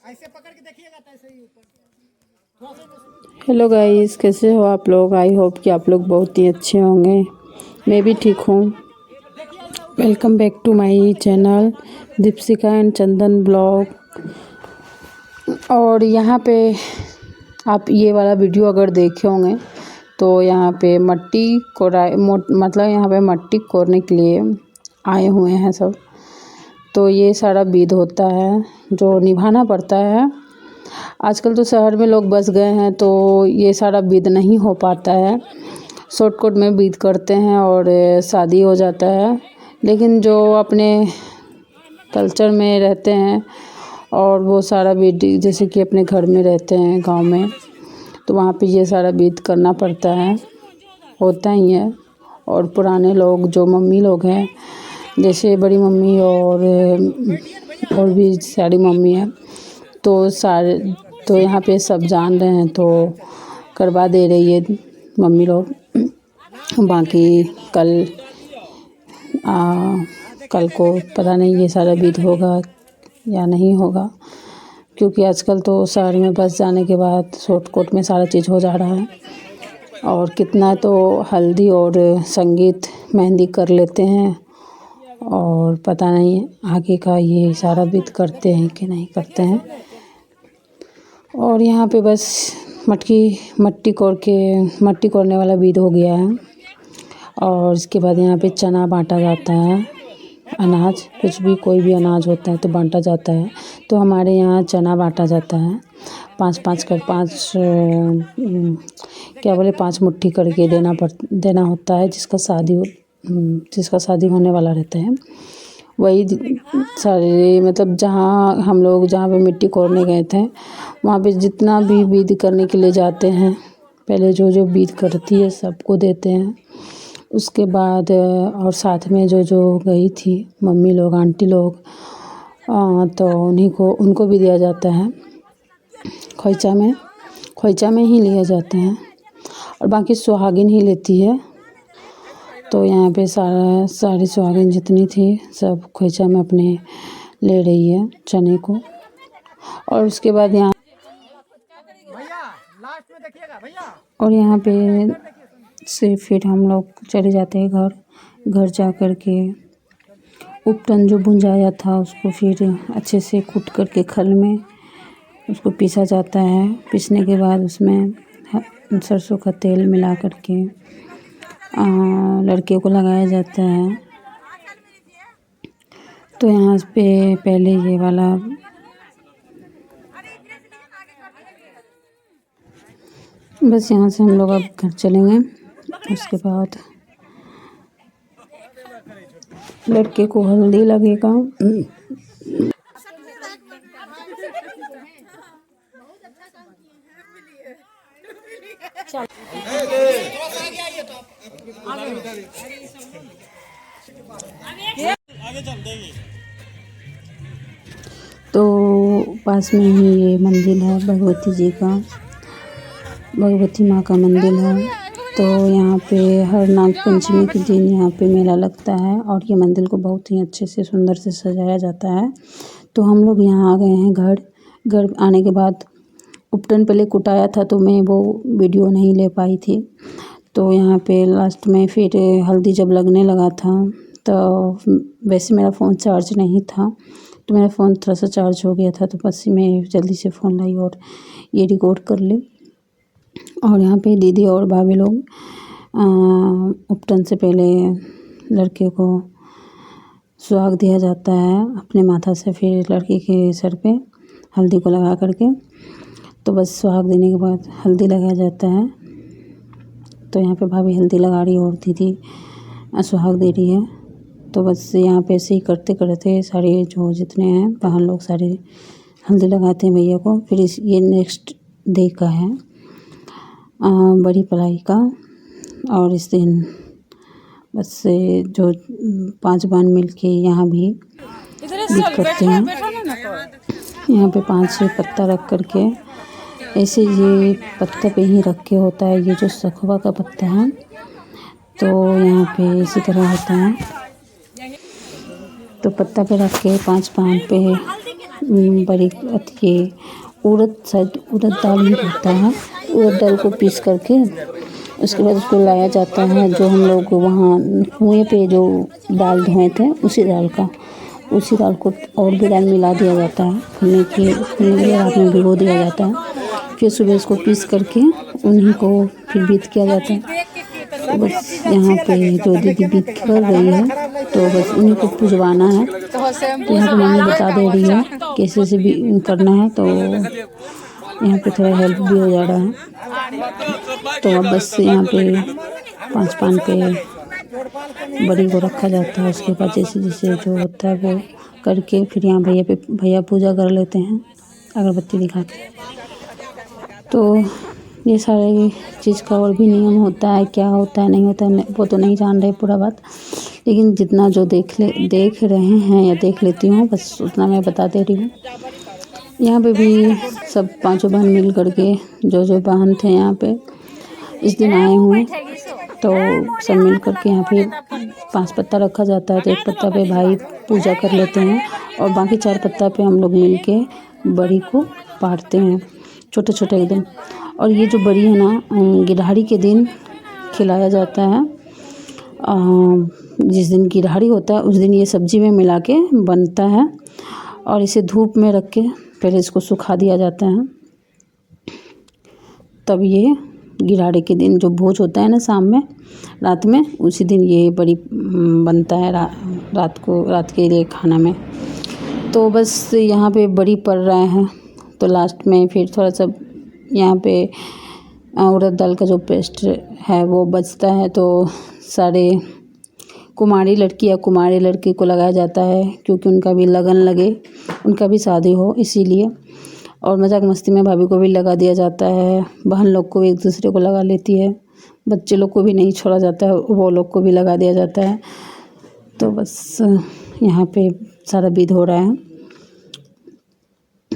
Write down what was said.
ऐसे पकड़ के देखिएगा तो ऐसे ही ऊपर। हेलो गाइस, कैसे हो आप लोग। आई होप कि आप लोग बहुत ही अच्छे होंगे। मैं भी ठीक हूँ। Welcome back to my channel Deepshikha and Chandan blog. और यहाँ पे आप ये वाला वीडियो अगर देखे होंगे तो यहाँ पे मट्टी कोड़ाई मतलब यहाँ पे मट्टी कोड़ने के लिए आए हुए हैं सब। तो ये सारा विध होता है जो निभाना पड़ता है। आजकल तो शहर में लोग बस गए हैं तो ये सारा विध नहीं हो पाता है। शॉर्टकट में विध करते हैं और शादी हो जाता है। लेकिन जो अपने कल्चर में रहते हैं और वो सारा विध जैसे कि अपने घर में रहते हैं गांव में, तो वहाँ पे ये सारा विध करना पड़ता है, होता ही है। और पुराने लोग जो मम्मी लोग हैं, जैसे बड़ी मम्मी और भी सारी मम्मी है, तो यहाँ पे सब जान रहे हैं तो करवा दे रही है मम्मी लोग। बाकी कल को पता नहीं ये सारा विध होगा या नहीं होगा, क्योंकि आजकल तो शहर में बस जाने के बाद शॉर्टकट में सारा चीज़ हो जा रहा है। और कितना तो हल्दी और संगीत मेहंदी कर लेते हैं और पता नहीं आगे का ये सारा विध करते हैं कि नहीं करते हैं। और यहाँ पे बस मट्टी कोड़ने वाला विध हो गया है। और इसके बाद यहाँ पे चना बांटा जाता है। अनाज कुछ भी कोई भी अनाज होता है तो बांटा जाता है। तो हमारे यहाँ चना बांटा जाता है। पाँच मुट्ठी करके देना होता है। जिसका शादी होने वाला रहता है वही सारे, मतलब जहाँ पे मिट्टी कोड़ने गए थे वहाँ पे जितना भी विध करने के लिए जाते हैं, पहले जो विध करती है सबको देते हैं। उसके बाद और साथ में जो गई थी मम्मी लोग, आंटी लोग, तो उनको भी दिया जाता है। खोइचा में ही लिया जाता है और बाकी सुहागिन ही लेती है। तो यहाँ पे सारी सुहागिन जितनी थी सब खोइचा में अपने ले रही है चने को। और उसके बाद यहाँ पे से फिर हम लोग चले जाते हैं घर जा कर के उपटन जो भुंजाया था उसको फिर अच्छे से कूट करके खल में उसको पीसा जाता है। पीसने के बाद उसमें सरसों का तेल मिला करके लड़के को लगाया जाता है। तो यहाँ पे पहले ये वाला बस यहाँ से हम लोग अब घर चलेंगे। उसके बाद लड़के को हल्दी लगेगा। तो पास में ही ये मंदिर है भगवती माँ का मंदिर है। तो यहाँ पे हर नाग पंचमी के दिन यहाँ पे मेला लगता है और ये मंदिर को बहुत ही अच्छे से सुंदर से सजाया जाता है। तो हम लोग यहाँ आ गए हैं घर आने के बाद उपटन पहले कुटाया था तो मैं वो वीडियो नहीं ले पाई थी। तो यहाँ पे लास्ट में फिर हल्दी जब लगने लगा था तो वैसे मेरा फ़ोन चार्ज नहीं था, तो मेरा फ़ोन थोड़ा सा चार्ज हो गया था, तो बस मैं जल्दी से फ़ोन लाई और ये रिकॉर्ड कर ली। और यहाँ पे दीदी और भाभी लोग उपटन से पहले लड़के को सुहाग दिया जाता है अपने माथा से, फिर लड़की के सर पे हल्दी को लगा करके। तो बस सुहाग देने के बाद हल्दी लगाया जाता है। तो यहाँ पे भाभी हल्दी लगा रही है और दीदी सुहाग दे रही है। तो बस यहाँ पे ऐसे ही करते करते सारे जो जितने हैं बहन लोग सारे हल्दी लगाते हैं भैया को। फिर ये नेक्स्ट डे का है बड़ी पलाई का। और इस दिन बस जो 5 बहन मिल के यहाँ भी विध करते हैं। यहाँ पे 5 पत्ता रख करके ऐसे ये पत्ता पे ही रख के होता है। ये जो सखुआ का पत्ता है तो यहाँ पे इसी तरह होता है। तो पत्ता पे रख के 5 बहन पे बड़ी ये उड़द दाल ही होता है। उड़द दाल को पीस करके उसके बाद उसको लाया जाता है, जो हम लोग वहाँ कुएँ पे जो दाल धोए थे उसी दाल को और भी दाल मिला दिया जाता है, फूलने के लिए रात में भिगो दिया जाता है। फिर सुबह इसको पीस करके उन्हीं को फिर बीत किया जाता है। तो बस यहाँ पे जो दीदी बीत कर रही है तो बस उन्हीं को पुजवाना है। तो यहाँ पे मम्मी बता दे रही है कैसे से भी करना है, तो यहाँ पे थोड़ा हेल्प भी हो जा रहा है। तो अब बस यहाँ पे 5 पान पे बड़ी को रखा जाता है। उसके बाद जैसे जैसे जो होता है वो करके फिर यहाँ भैया पूजा कर लेते हैं अगरबत्ती दिखा के। तो ये सारे चीज़ का और भी नियम होता है, क्या होता है नहीं होता है वो तो नहीं जान रहे पूरा बात, लेकिन जितना जो देख रहे हैं या देख लेती हूँ बस उतना मैं बता दे रही हूँ। यहाँ पे भी सब 5 बहन मिल करके जो बहन थे यहाँ पे इस दिन आए हुए, तो सब मिल करके यहाँ पे 5 पत्ता रखा जाता है। तो 1 पत्ता पे भाई पूजा कर लेते हैं और बाकी 4 पत्ता पे हम लोग मिल के बड़ी को बांटते हैं, छोटे छोटे एकदम। और ये जो बड़ी है ना गिरहाड़ी के दिन खिलाया जाता है। जिस दिन गिरहाड़ी होता है उस दिन ये सब्जी में मिला के बनता है और इसे धूप में रख के पहले इसको सुखा दिया जाता है। तब ये गिरहाड़ी के दिन जो भोज होता है ना शाम में रात में, उसी दिन ये बड़ी बनता है रात के लिए खाना में। तो बस यहाँ पे बड़ी पड़ रहा है, तो लास्ट में फिर थोड़ा सा यहाँ पे उड़द दाल का जो पेस्ट है वो बचता है, तो सारे कुमारी लड़की या कुमारी लड़के को लगाया जाता है, क्योंकि उनका भी लगन लगे, उनका भी शादी हो इसीलिए। और मजाक मस्ती में भाभी को भी लगा दिया जाता है, बहन लोग को एक दूसरे को लगा लेती है, बच्चे लोग को भी नहीं छोड़ा जाता है, वो लोग को भी लगा दिया जाता है। तो बस यहाँ पे सारा विध हो रहा है।